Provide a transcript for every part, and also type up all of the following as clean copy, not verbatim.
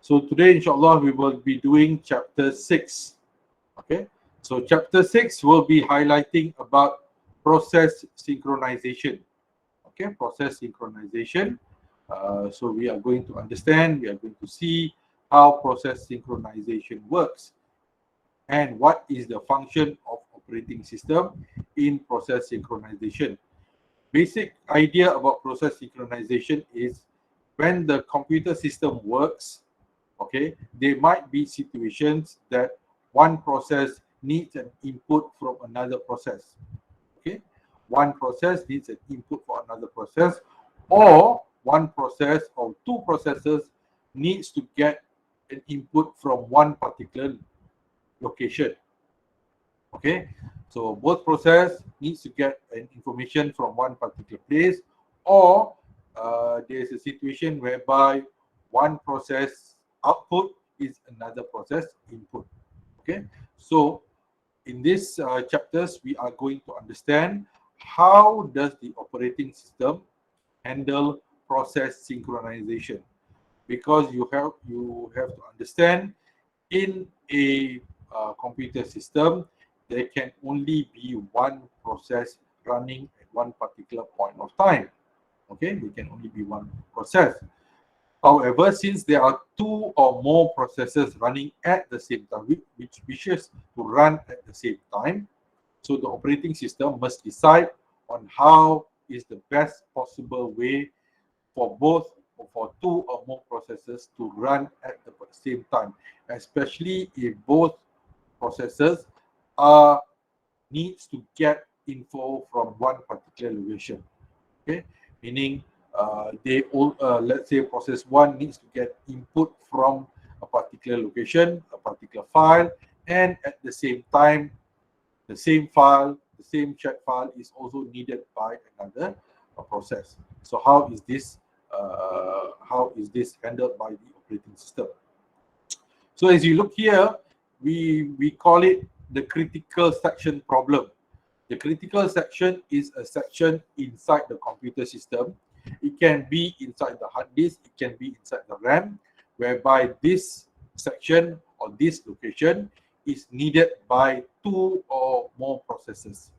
So today, inshallah, we will be doing chapter 6. Okay, so chapter 6 will be highlighting about process synchronization. Okay, process synchronization. So we are going to understand, we are going to see how process synchronization works and what is the function of operating system in process synchronization. Basic idea about process synchronization is when the computer system works, okay, there might be situations that one process needs an input from another process. Okay, one process needs an input for another process, or one process or two processes needs to get an input from one particular location. Okay, so both process needs to get an information from one particular place, or there's a situation whereby one process output is another process input. Okay, so in this chapters we are going to understand how does the operating system handle process synchronization, because you have to understand in a computer system there can only be one process running at one particular point of time. Okay, there can only be one process. However, since there are two or more processes running at the same time, which wishes to run at the same time, so the operating system must decide on how is the best possible way for both or for two or more processes to run at the same time, especially if both processes are needs to get info from one particular location. Okay, meaning they all let's say process one needs to get input from a particular location, a particular file, and at the same time the same file, the same chat file is also needed by another process. So how is this handled by the operating system? So as you look here, we call it the critical section problem. The critical section is a section inside the computer system. It can be inside the hard disk, it can be inside the RAM, whereby this section or this location is needed by two or more processes.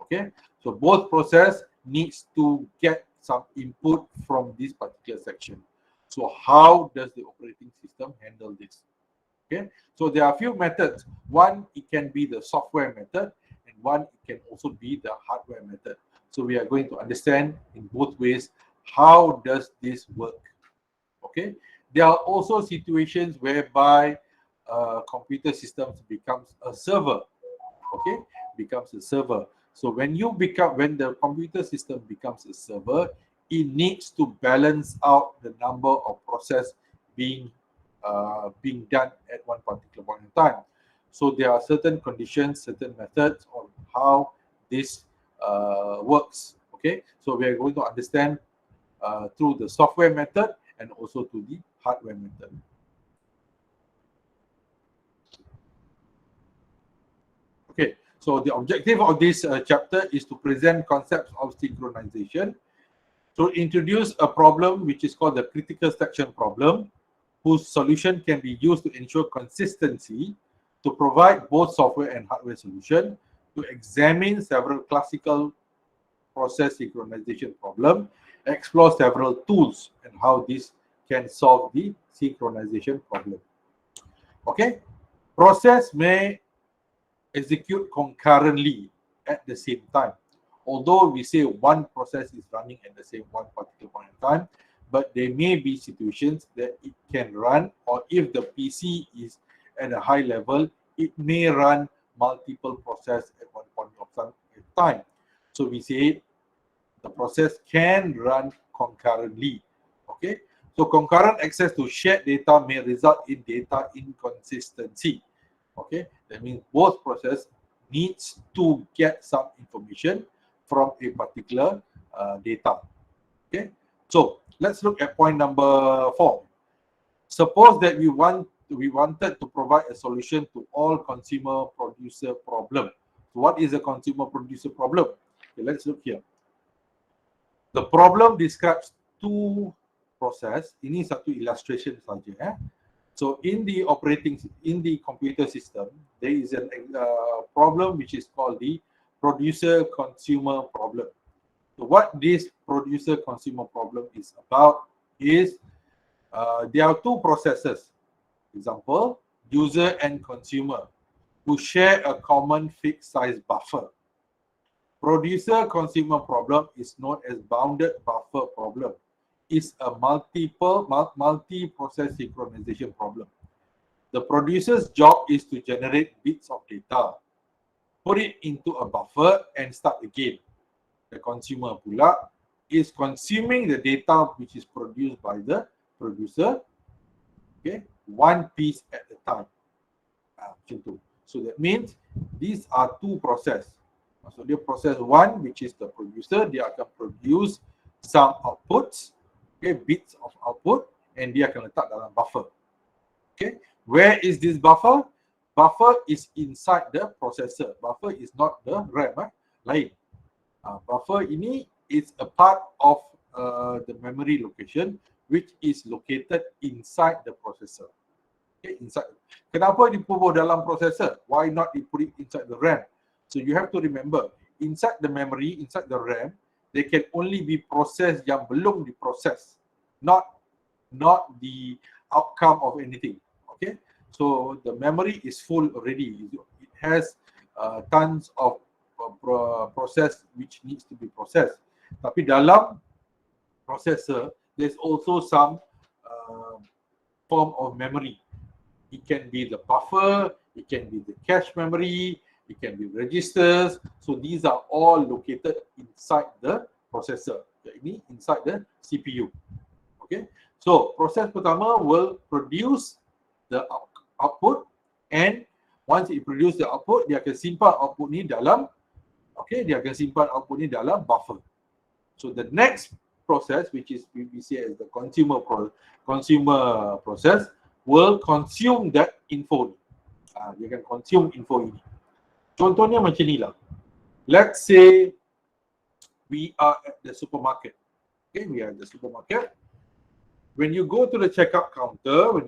Okay, so both process needs to get some input from this particular section. So how does the operating system handle this? Okay, so there are a few methods. One, it can be the software method, and one, it can also be the hardware method. So we are going to understand in both ways how does this work. Okay, there are also situations whereby computer systems becomes a server. Okay, becomes a server. So when the computer system becomes a server, it needs to balance out the number of process being done at one particular point in time. So there are certain conditions, certain methods on how this works. Okay, so we are going to understand through the software method and also to the hardware method. Okay, so the objective of this chapter is to present concepts of synchronization, to introduce a problem which is called the critical section problem, whose solution can be used to ensure consistency, to provide both software and hardware solution, to examine several classical process synchronization problem, explore several tools and how this can solve the synchronization problem. Okay, process may execute concurrently at the same time. Although we say one process is running at the same one particular point in time, but there may be situations that it can run, or if the PC is at a high level, it may run multiple processes at one point of time. So we say the process can run concurrently. Okay, so concurrent access to shared data may result in data inconsistency. Okay, that means both process needs to get some information from a particular data. Okay, so let's look at point number 4. Suppose that we wanted to provide a solution to all consumer producer problem. So what is a consumer producer problem? Okay, let's look here. The problem describes two process. Ini satu illustration saja. So in the computer system, there is a problem which is called the producer-consumer problem. So what this producer-consumer problem is about is there are two processes, example, user and consumer, who share a common fixed size buffer. Producer-consumer problem is known as bounded buffer problem. It's a multi-process synchronization problem. The producer's job is to generate bits of data, put it into a buffer and start again. The consumer pula is consuming the data which is produced by the producer, okay, one piece at a time. So that means these are two processes. So the process one, which is the producer, dia akan produce some outputs, okay, bits of output, and dia akan letak dalam buffer. Okay, where is this buffer? Buffer is inside the processor. Buffer is not the RAM, lain. Buffer ini is a part of the memory location which is located inside the processor. Okay, inside. Kenapa dipubuh dalam processor? Why not you put it inside the RAM? So you have to remember, inside the memory, inside the RAM, they can only be processed yang belum diproses, not the outcome of anything. Okay, so the memory is full already. It has tons of process which needs to be processed. Tapi dalam processor, there's also some form of memory. It can be the buffer, it can be the cache memory, it can be registers. So these are all located inside the processor. Ini inside the CPU. Okay. So proses pertama will produce the output, and once it produce the output, dia akan simpan output ni dalam, okay, dia akan simpan output ni dalam buffer. So the next process, which is we see as the consumer process, will consume that info. Dia akan consume info ini. Contohnya macam ni lah. Let's say we are at the supermarket. Okay, we are at the supermarket. When you go to the checkout counter,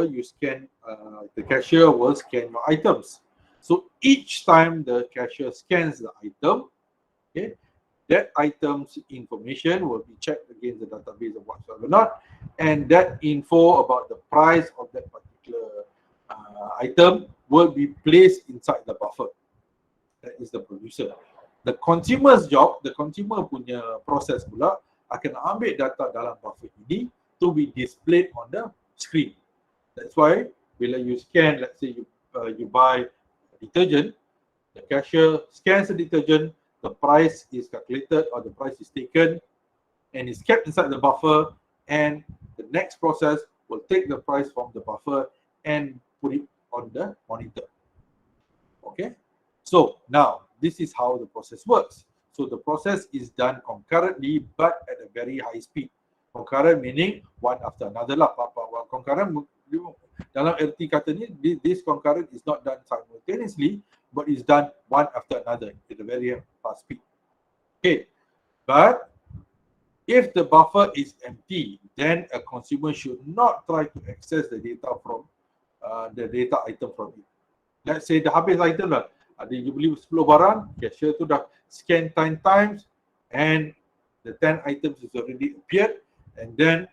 you scan, the cashier will scan your items. So each time the cashier scans the item, okay, that item's information will be checked against the database of whatsoever not, and that info about the price of that particular item will be placed inside the buffer. That is the producer. The consumer's job, the consumer punya proses pula akan ambil data dalam buffer ini to be displayed on the screen. That's why bila you scan, let's say you buy detergent, the cashier scans the detergent, the price is calculated or the price is taken and is kept inside the buffer, and the next process will take the price from the buffer and put it on the monitor. Okay, so now this is how the process works. So the process is done concurrently but at a very high speed. Concurrent meaning one after another lah. Concurrent dalam erti kata ni, this concurrent is not done simultaneously but is done one after another at a very fast speed. Okay, but if the buffer is empty, then a consumer should not try to access the data from the data item from it. Let's say dah habis item lah, ada you beli 10 barang, cashier tu dah scan 10 times and the 10 items is already appeared, and then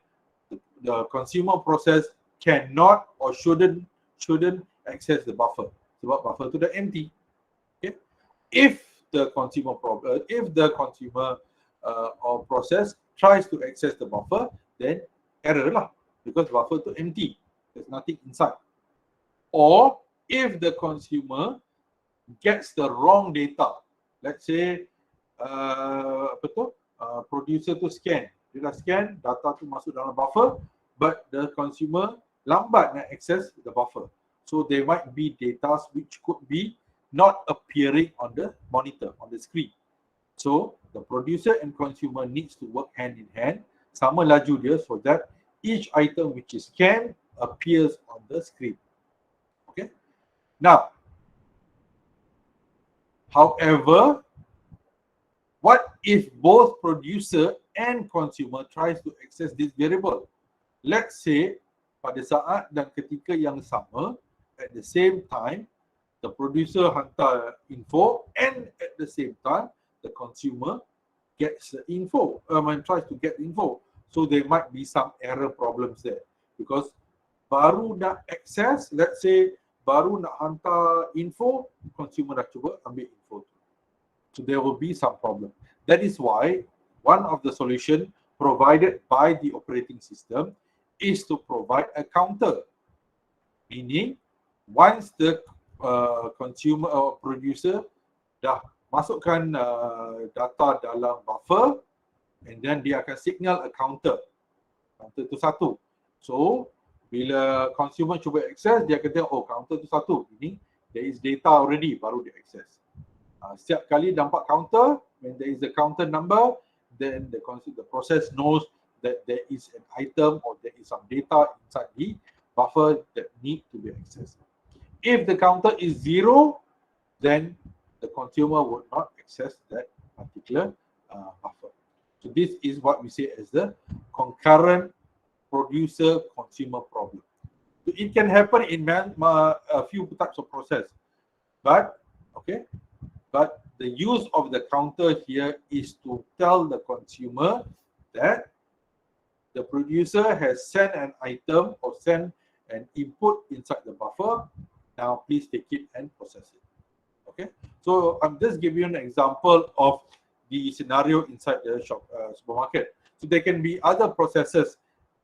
the consumer process cannot or shouldn't access the buffer sebab buffer tu dah empty. Okay, if the consumer or process tries to access the buffer, then error lah, because buffer tu empty, there's nothing inside. Or if the consumer gets the wrong data, let's say producer tu scan, dia dah scan, data tu masuk dalam buffer, but the consumer lambat nak access the buffer. So there might be data which could be not appearing on the monitor, on the screen. So the producer and consumer needs to work hand in hand, sama laju dia, so that each item which is scanned appears on the screen. Okay. Now, however, what if both producer and consumer tries to access this variable? Let's say pada saat dan ketika yang sama, at the same time, the producer hantar info, and at the same time, the consumer gets the info, tries to get info. So there might be some error problems there. Because baru nak access, let's say, baru nak hantar info, consumer dah cuba ambil info tu. So there will be some problem. That is why one of the solution provided by the operating system is to provide a counter. Meaning, once the consumer or producer dah masukkan data dalam buffer, and then dia akan signal a counter. Counter tu 1. So, bila consumer cuba access, dia akan tengok, oh, counter tu 1. Meaning, there is data already, baru dia access. Setiap kali nampak counter, when there is a counter number, then the process knows that there is an item or there is some data inside the buffer that need to be accessed. If the counter is 0, then the consumer would not access that particular buffer. So this is what we say as the concurrent producer-consumer problem. So it can happen in a few types of process, but the use of the counter here is to tell the consumer that the producer has sent an item or sent an input inside the buffer. Now please take it and process it. Okay, so I'm just giving you an example of the scenario inside the supermarket. So there can be other processes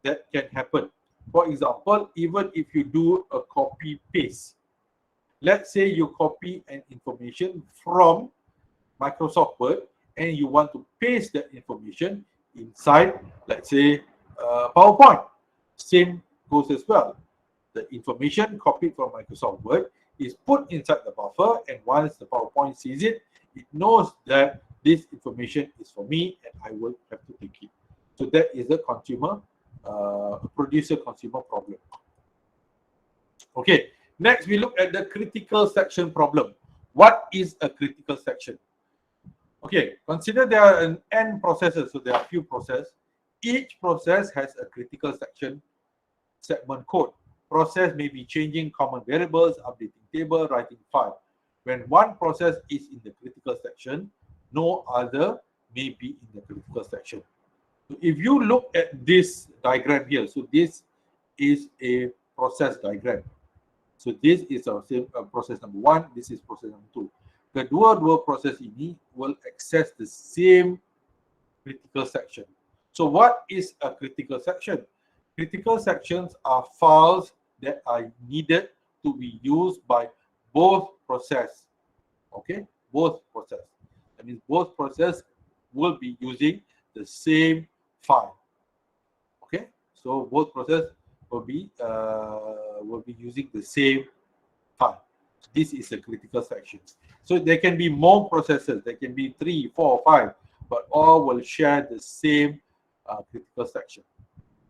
that can happen. For example, even if you do a copy paste, let's say you copy an information from Microsoft Word and you want to paste that information inside, let's say, PowerPoint. Same goes as well. The information copied from Microsoft Word is put inside the buffer, and once the PowerPoint sees it, it knows that this information is for me and I will have to take it. So that is the producer-consumer problem. Okay, next we look at the critical section problem. What is a critical section? Okay, consider there are an n processes, so there are few processes. Each process has a critical section segment code. Process may be changing common variables, updating table, writing file. When one process is in the critical section, no other may be in the critical section. So if you look at this diagram here, so this is a process diagram. So this is our process number 1, this is process number 2. Kedua-dua proses ini will access the same critical section. So what is a critical section? Critical sections are files that are needed to be used by both process. Okay, both process. That means both process will be using the same file. Okay, so both process will be using the same file. This is a critical section. So there can be more processes. There can be 3, 4, 5, but all will share the same critical section.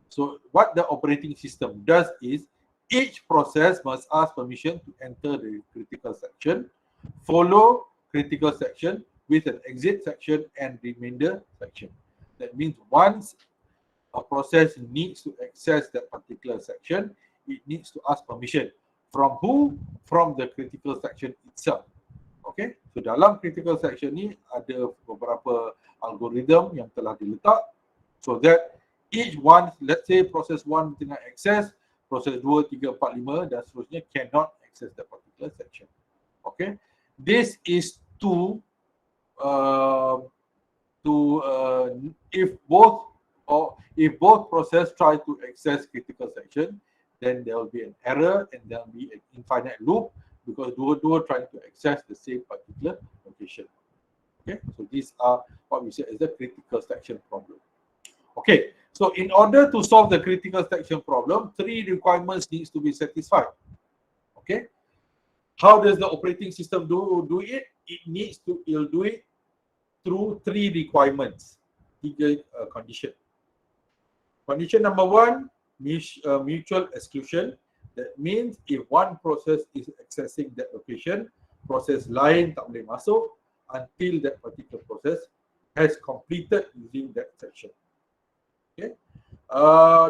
So what the operating system does is each process must ask permission to enter the critical section, follow critical section with an exit section and remainder section. That means once a process needs to access that particular section, it needs to ask permission. From who? From the critical section itself. Okay, so dalam critical section ni ada beberapa algoritma yang telah diletak so that each one, let's say process 1 tengah access, process 2, 3, 4, 5 dan seterusnya cannot access that particular section. Okay, this is if both process try to access critical section, then there will be an error and there will be an infinite loop because dua-dua trying to access the same particular location. Okay, so these are what we say as the critical section problem. Okay, so in order to solve the critical section problem, 3 requirements needs to be satisfied. Okay, how does the operating system do it? It'll do it through 3 requirements, 3 condition. Condition number 1, mutual exclusion. That means if one process is accessing that location, proses lain tak boleh masuk until that particular process has completed using that section. Okay.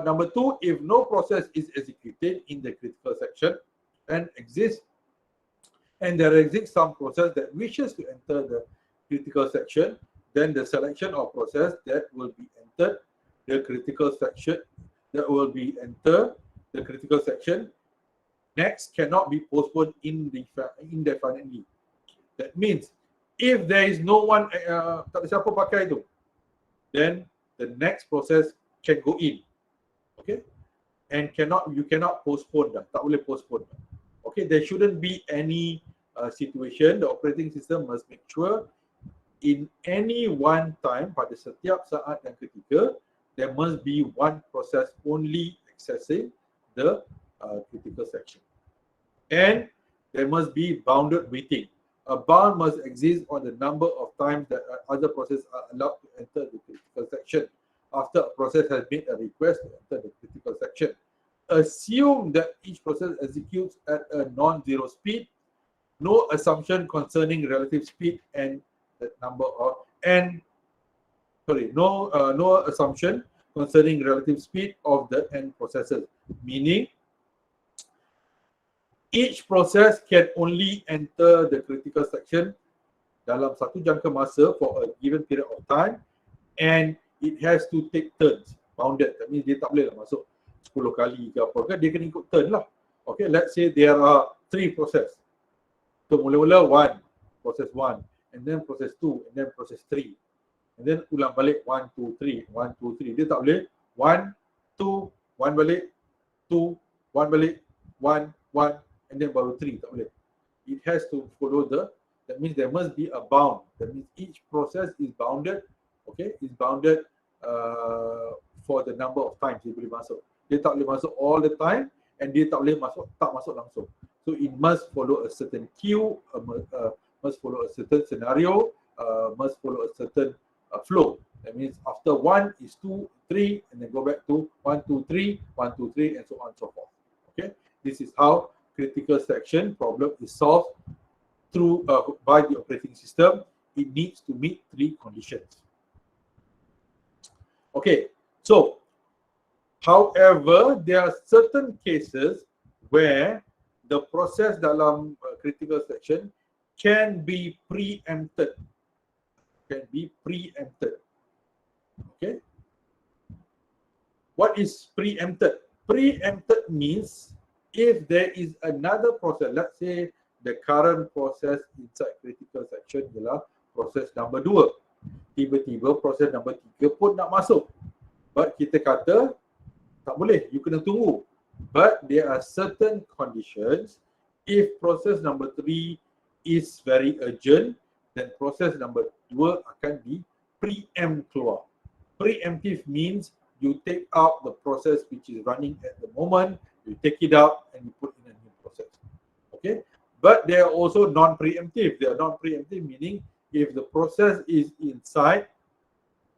Number two, if no process is executed in the critical section and there exists some process that wishes to enter the critical section, then the selection of process that will be entered the critical section next cannot be postponed indefinitely. That means if there is no one, tak ada siapa pakai tu, then the next process can go in, okay, and you cannot postpone dah, tak boleh postpone. Okay, there shouldn't be any situation. The operating system must make sure in any one time, pada setiap saat dan ketika, there must be one process only accessing the critical section. And there must be bounded waiting. A bound must exist on the number of times that other processes are allowed to enter the critical section after a process has made a request to enter the critical section. Assume that each process executes at a non-zero speed. No assumption concerning relative speed and the number of no assumption concerning relative speed of the end processes. Meaning, each process can only enter the critical section dalam satu jangka masa for a given period of time, and it has to take turns, bounded. That means dia tak boleh lah masuk 10 kali ke apa ke, dia kena ikut turn lah. Okay, let's say there are 3 process. So mula-mula process 1, and then process 2, and then process 3. And then ulang balik 1, 2, 3, 1, 2, 3. Dia tak boleh 1, 2, 1 balik, 2, 1 balik, 1, 1, and then baru 3. Tak boleh. It has to follow that means there must be a bound. That means each process is bounded, okay, is bounded for the number of times dia boleh masuk. Dia tak boleh masuk all the time, and dia tak boleh tak masuk langsung. So it must follow a certain queue, must follow a certain scenario, must follow a certain flow. That means after 1 is 2, 3, and then go back to 1, 2, 3, 1, 2, 3, and so on and so forth. Okay, this is how critical section problem is solved through by the operating system. It needs to meet 3 conditions. Okay, so however, there are certain cases where the process dalam critical section can be preempted. Okay, what is preempted? Preempted means if there is another process, let's say the current process inside critical section ialah proses number 2. Tiba-tiba proses number 3 pun nak masuk. But kita kata tak boleh, you kena tunggu. But there are certain conditions. If process number 3 is very urgent, then process number 2 akan di preempt keluar. Preemptive means you take out the process which is running at the moment, you take it out and you put in a new process. Okay, but they are also non-preemptive. They are non-preemptive meaning if the process is inside,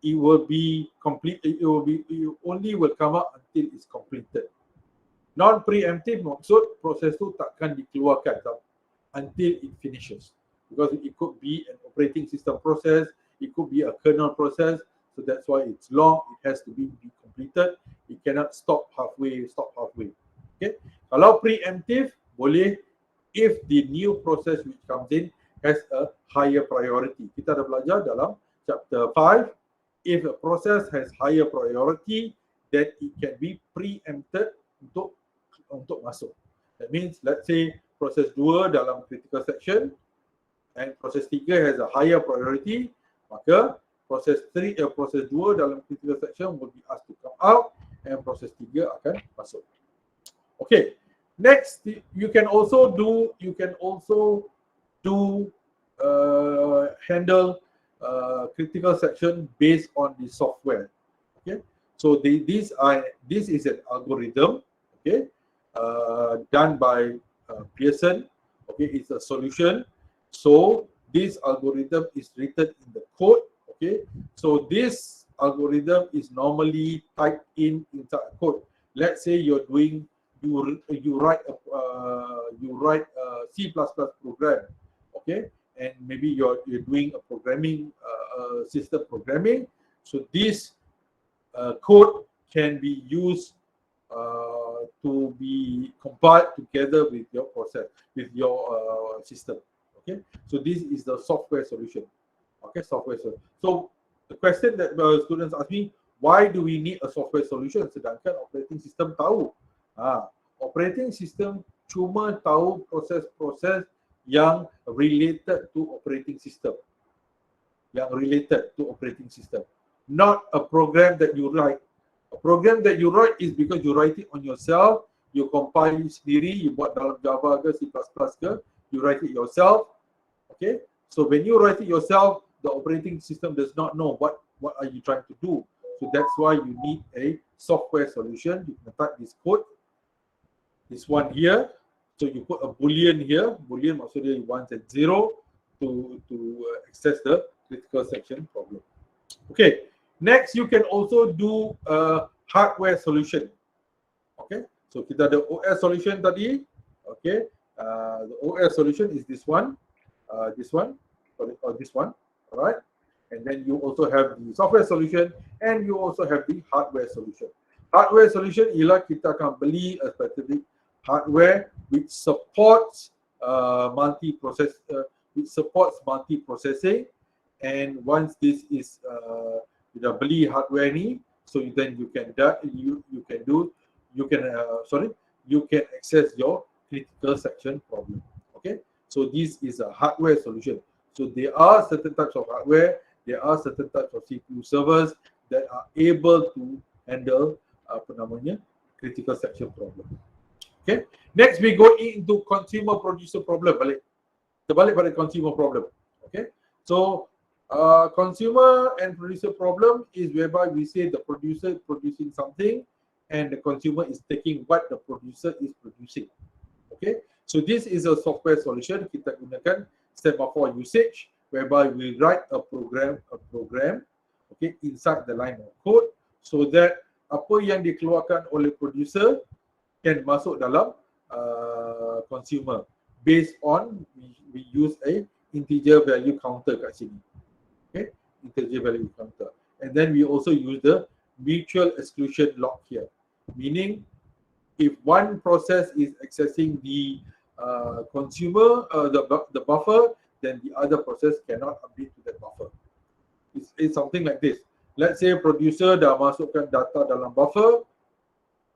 it will be complete. It only will come out until it's completed. Non-preemptive maksud proses tu takkan dikeluarkan until it finishes, because it could be an operating system process, it could be a kernel process. So that's why it's long. It has to be completed. It cannot stop halfway. Okay. Kalau preemptive boleh if the new process which comes in has a higher priority. Kita dah belajar dalam chapter 5. If a process has higher priority, then it can be preempted untuk masuk. That means let's say proses 2 dalam critical section and proses 3 has a higher priority, maka proses 2 dalam critical section will be asked to come out and proses 3 akan masuk. Okay, next you can also handle critical section based on the software. Okay, so this is an algorithm, okay, done by Pearson. Okay, it's a solution. So this algorithm is written in the code. Okay, so this algorithm is normally typed inside a code. Let's say you're doing you write a C++ program, okay, and maybe you're doing a programming system programming. So this code can be used to be compiled together with your process, with your system. Okay, so this is the software solution. Okay, software solution. So the question that students ask me, why do we need a software solution sedangkan operating system tahu? Operating system cuma tahu proses-proses yang related to operating system. Yang related to operating system. Not a program that you write. A program that you write is because you write it on yourself, you compile it sendiri, you buat dalam Java ke C++ ke, you write it yourself. Okay, so when you write it yourself, the operating system does not know what are you trying to do. So that's why you need a software solution. You can type this code, this one here. So you put a boolean here. Boolean maksudnya 1 and 0 to access the critical section problem. Okay, next you can also do a hardware solution. Okay, so kita ada OS solution tadi. Okay, the OS solution is this one, or this one. All right, and then you also have the software solution, and you also have the hardware solution. Hardware solution ialah kita akan beli a specific hardware which supports multi-processing, and once this is kita beli hardware ni, so then you can access your critical section problem. Okay, so this is a hardware solution. So there are certain types of hardware, there are certain types of CPU servers that are able to handle critical section problem. Okay, next we go into consumer producer problem. Terbalik pada consumer problem. Okay, so consumer and producer problem is whereby we say the producer is producing something and the consumer is taking what the producer is producing. Okay, so this is a software solution. Kita gunakan semaphore usage whereby we write a program, okay, inside the line of code so that apa yang dikeluarkan oleh producer can masuk dalam consumer based on we use a integer value counter kat sini. Okay, integer value counter, and then we also use the mutual exclusion lock here, meaning if one process is accessing the consumer, the buffer, then the other process cannot update to that buffer. It's something like this. Let's say producer dah masukkan data dalam buffer,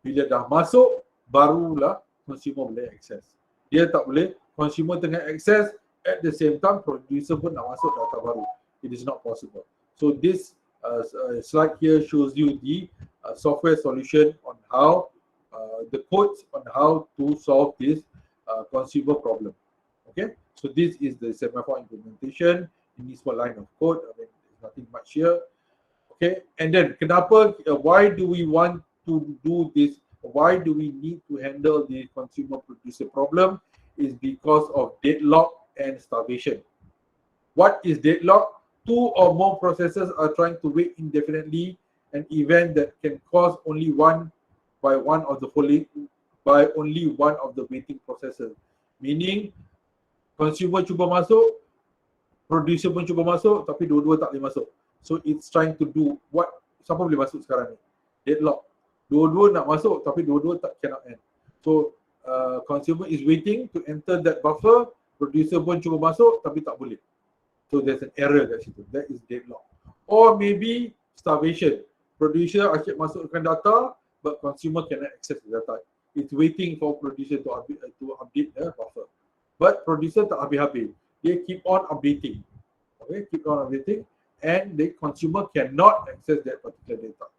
bila dah masuk, barulah consumer boleh access. Dia tak boleh, consumer tengah access, at the same time producer pun nak masuk data baru. It is not possible. So this slide here shows you the software solution on how the codes on how to solve this consumer problem. Okay, so this is the semaphore implementation in this one line of code. I mean, there's nothing much here. Okay, and then kenapa? Why do we want to do this? Why do we need to handle the consumer producer problem? Is because of deadlock and starvation. What is deadlock? Two or more processes are trying to wait indefinitely, an event that can cause only one of the waiting processes. Meaning, consumer cuba masuk, producer pun cuba masuk, tapi dua-dua tak boleh masuk. So it's trying to do what? Siapa boleh masuk sekarang ni? Deadlock. Dua-dua nak masuk, tapi dua-dua tak cannot end. So consumer is waiting to enter that buffer, producer pun cuba masuk, tapi tak boleh. So there's an error kat situ. That is deadlock. Or maybe starvation. Producer asyik masukkan data, but consumer cannot access the data. It's waiting for producer to update the buffer. But producer tak habis-habis. They keep on updating. Okay, keep on updating, and the consumer cannot access that particular data.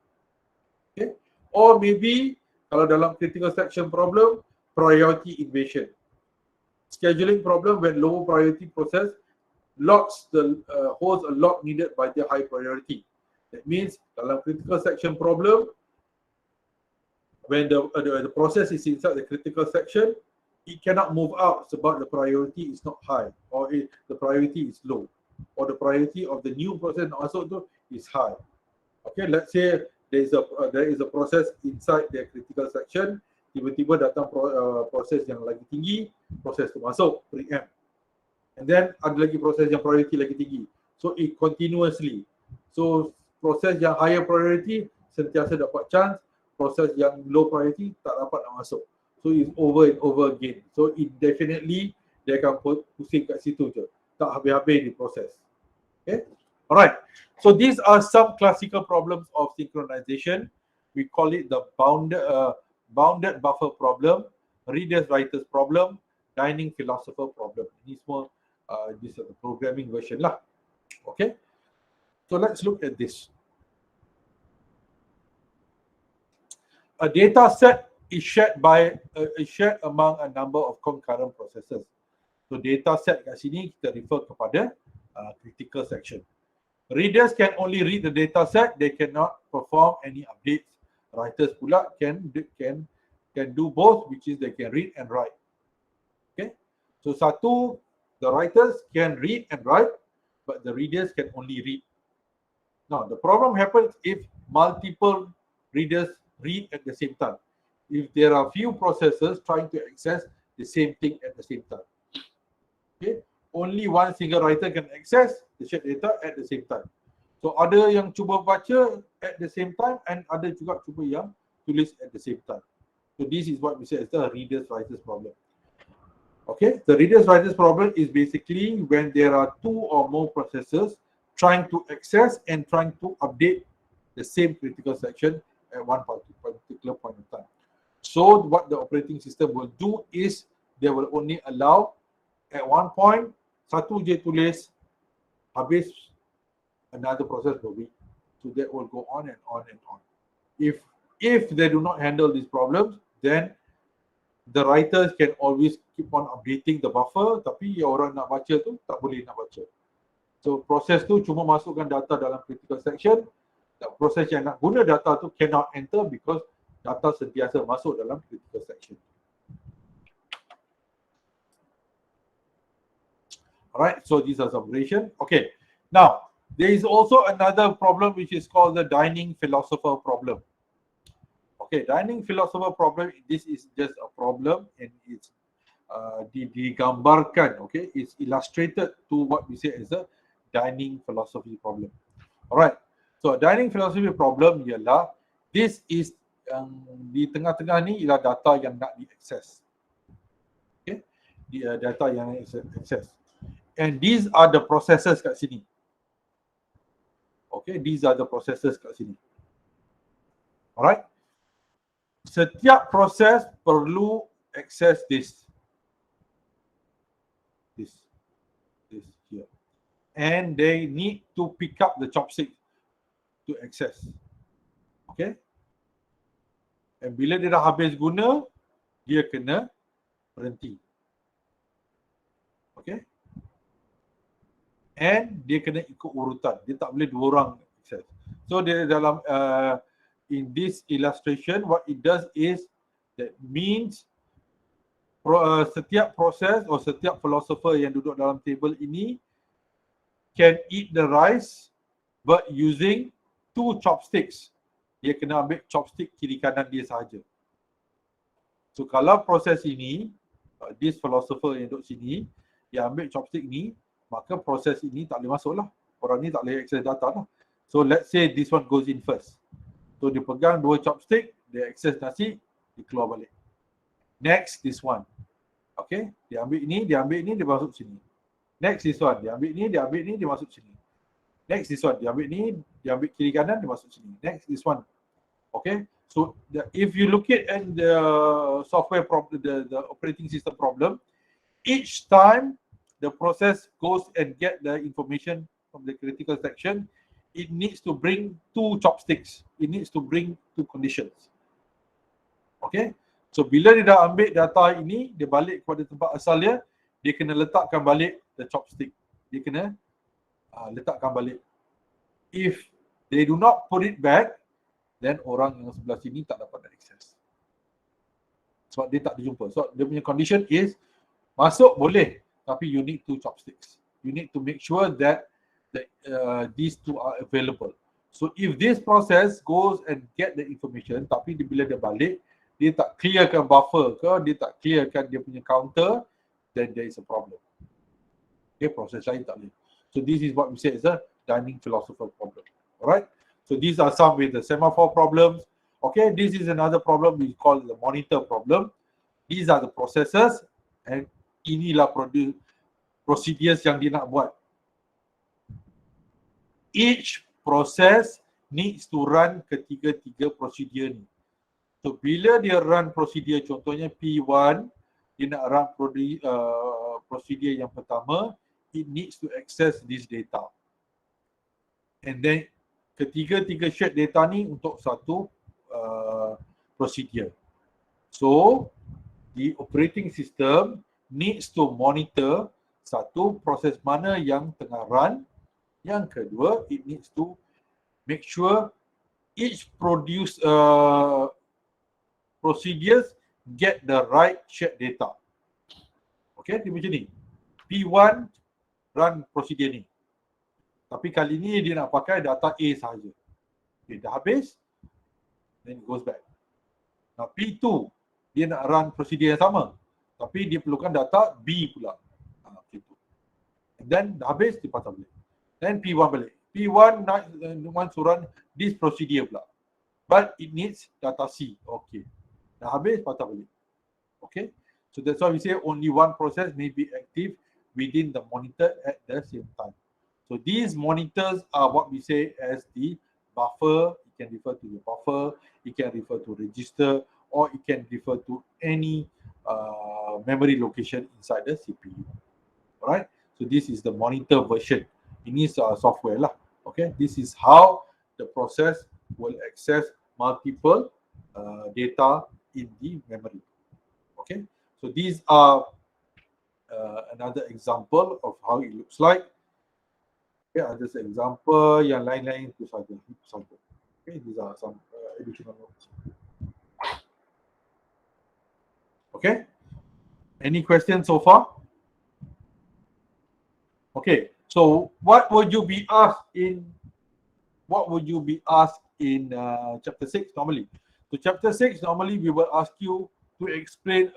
Okay, or maybe kalau dalam critical section problem, priority invasion. Scheduling problem when low priority process locks the holds a lock needed by the high priority. That means dalam critical section problem, when the process is inside the critical section, it cannot move out sebab the priority is not high, or the priority is low, or the priority of the new process nak masuk tu is high. Okay, let's say there is a process inside the critical section, tiba-tiba datang proses yang lagi tinggi, proses tu masuk, preempt. And then ada lagi proses yang priority lagi tinggi. So it continuously. So proses yang higher priority sentiasa dapat chance, proses yang low priority tak dapat nak masuk. So it's over and over again. So it definitely dia akan pusing kat situ je, tak habis-habis di proses. Okay, alright. So these are some classical problems of synchronization. We call it the bounded buffer problem, readers writers problem, dining philosopher problem. Ini semua this is the programming version lah. Okay, so let's look at this. A data set is shared among a number of concurrent processes. So data set kat sini kita refer kepada critical section. Readers can only read the data set, they cannot perform any updates. Writers pula can do both, which is they can read and write. Okay, so satu, the writers can read and write, but the readers can only read. Now the problem happens if multiple readers read at the same time. If there are few processes trying to access the same thing at the same time. Okay, only one single writer can access the shared data at the same time. So ada yang cuba baca at the same time and ada juga cuba yang tulis at the same time. So this is what we say as the readers writers problem. Okay, the readers writers problem is basically when there are two or more processes trying to access and trying to update the same critical section at one particular point in time. So what the operating system will do is they will only allow at one point satu je tulis, habis another process will read. So that will go on and on and on. If they do not handle these problems, then the writers can always keep on updating the buffer, tapi orang nak baca tu tak boleh nak baca. So proses tu cuma masukkan data dalam critical section. Proses yang nak guna data tu cannot enter because data sentiasa masuk dalam critical section. Alright, so these are some variation. Okay, now there is also another problem which is called the dining philosopher problem. Okay, dining philosopher problem, this is just a problem and it's digambarkan, okay, it's illustrated to what we say as a dining philosophy problem. Alright, so dining philosophy problem ialah this is di tengah-tengah ni ialah data yang nak diakses. Okay, data yang nak diakses. And these are the processes kat sini. Okay, these are the processes kat sini. Alright. Setiap proses perlu access this here. And they need to pick up the chopstick to access. Okay. And bila dia dah habis guna, dia kena berhenti. Okay. And dia kena ikut urutan. Dia tak boleh dua orang access. So dia dalam in this illustration, what it does is that means setiap proses atau setiap philosopher yang duduk dalam table ini can eat the rice but using two chopsticks. Dia kena ambil chopstick kiri kanan dia sahaja. So kalau proses ini, this philosopher yang duduk sini, dia ambil chopstick ni, maka proses ini tak boleh masuk lah. Orang ni tak boleh access data lah. So let's say this one goes in first. So dia pegang dua chopstick, dia access nasi, dia keluar balik. Next, this one. Okay, dia ambil ini, dia masuk sini. Next, this one. Dia ambil ini, dia masuk sini. Next, this one. Dia ambil ini, dia ambil kiri kanan, dia masuk sini. Next, this one. Okay, so if you look at the software problem, the operating system problem, each time the process goes and get the information from the critical section, it needs to bring two chopsticks. It needs to bring two conditions. Okay, so bila dia dah ambil data ini, dia balik kepada tempat asal dia, dia kena letakkan balik the chopstick. Dia kena letakkan balik. If they do not put it back, then orang yang sebelah sini tak dapat akses. Sebab dia tak dijumpa. So dia punya condition is masuk boleh, tapi you need two chopsticks. You need to make sure that these two are available. So if this process goes and get the information, tapi bila dia balik, dia tak clearkan buffer ke, dia tak clearkan dia punya counter, then there is a problem. Okay, proses lain tak boleh. So this is what we say is a dining philosopher problem. Alright. So these are some with the semaphore problems. Okay, this is another problem we call the monitor problem. These are the processes, and inilah procedures yang dia nak buat. Each process needs to run ketiga-tiga prosedur ni. So bila dia run prosedur, contohnya P1, dia nak run prosedur yang pertama, it needs to access this data. And then ketiga-tiga shared data ni untuk satu prosedur. So the operating system needs to monitor satu proses mana yang tengah run. Yang kedua, it needs to make sure each procedures get the right shared data. Okay, dia macam ni. P1 run prosedur ni. Tapi kali ni dia nak pakai data A sahaja. Okay, dah habis, then it goes back. Now P2, dia nak run prosedur yang sama. Tapi dia perlukan data B pula. P2. And then dah habis, dia patah balik. Then P1 balik. P1 wants to run this procedure pula. But it needs data C. Okay. Dah habis, patah balik. Okay. So that's why we say only one process may be active within the monitor at the same time. So these monitors are what we say as the buffer. It can refer to the buffer, it can refer to register, or it can refer to any memory location inside the CPU. Alright. So this is the monitor version. Ini software lah. Okay, this is how the process will access multiple data in the memory. Okay, so these are another example of how it looks like. Okay, ada example yang lain-lain itu saja. Okay, these are some additional notes. Okay, any questions so far? Okay. So what would you be asked in chapter 6 normally? So chapter 6 normally we will ask you to explain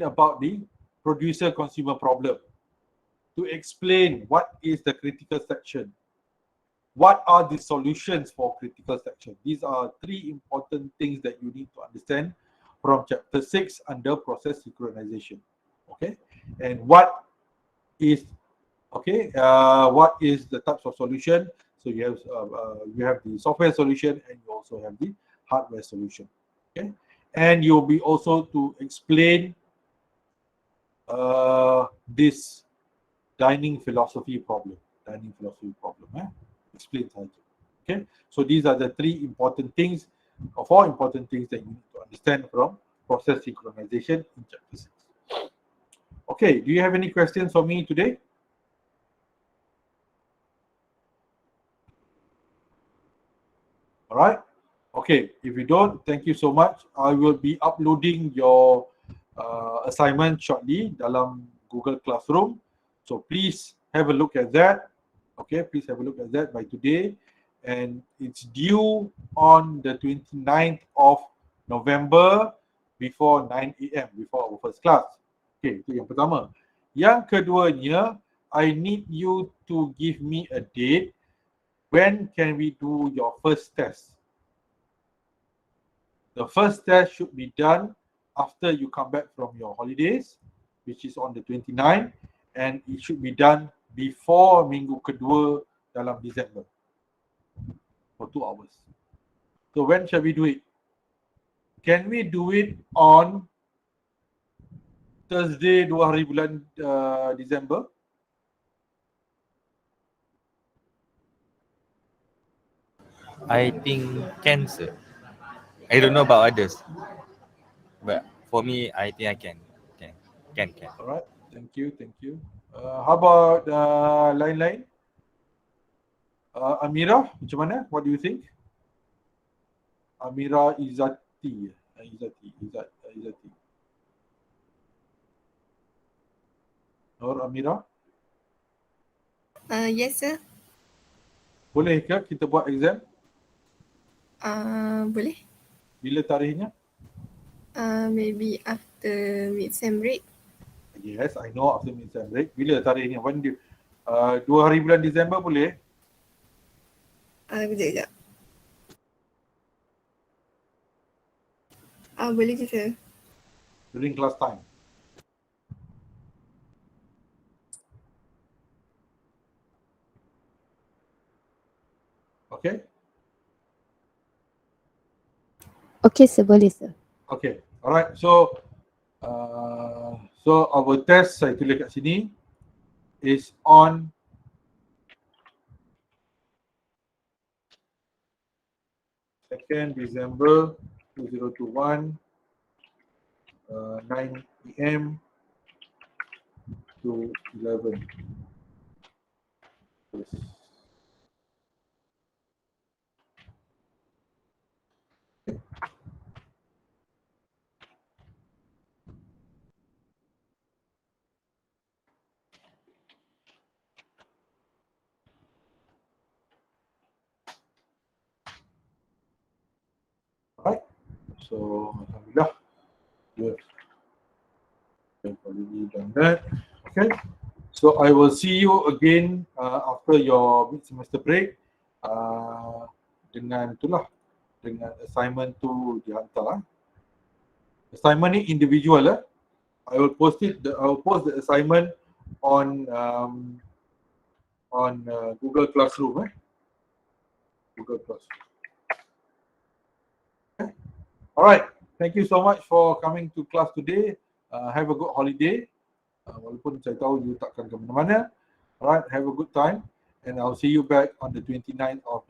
about the producer consumer problem, to explain what is the critical section, what are the solutions for critical section. These are three important things that you need to understand from chapter 6 under process synchronization. Okay, and what is the types of solution? So you have the software solution and you also have the hardware solution. Okay, and you'll be also to explain this dining philosophy problem. Explain saja. Okay, so these are the four important things that you need to understand from process synchronization in chapter 6. Okay, do you have any questions for me today? All right. Okay. If you don't, thank you so much. I will be uploading your assignment shortly dalam Google Classroom. So please have a look at that. Okay. Please have a look at that by today. And it's due on the 29th of November before 9 AM, before our first class. Okay. Itu yang pertama. Yang keduanya, I need you to give me a date. When can we do your first test? The first test should be done after you come back from your holidays, which is on the 29th, and it should be done before minggu kedua dalam December for 2 hours. So when shall we do it? Can we do it on Thursday 2 hari bulan December? I think can, sir. I don't know about others, but for me, I think I can. Can. All right. Thank you. How about lain-lain? Amira, macam mana? What do you think? Amira Izzati. Or Amira? Yes, sir. Boleh ke kita buat exam? Boleh. Bila tarikhnya? Maybe after mid-sem break. Yes, I know after mid-sem break. Bila tarikhnya? When 2 hari bulan Disember boleh? Kejap. Boleh je sir. During class time. Okay. Okay, sir, boleh sir. Okay. Alright. So our test saya tulis kat sini is on December 2021, 9 PM to 11. Yes. Alright. So alhamdulillah, we have already done that. Okay. So I will see you again after your mid semester break. Dengan itulah, dengan assignment tu dihantar. Assignment ni individual. I will post the assignment on Google Classroom. Google Classroom. Okay. All right. Thank you so much for coming to class today. Have a good holiday. Walaupun saya tahu you takkan ke mana-mana. All right. Have a good time, and I'll see you back on the 29th of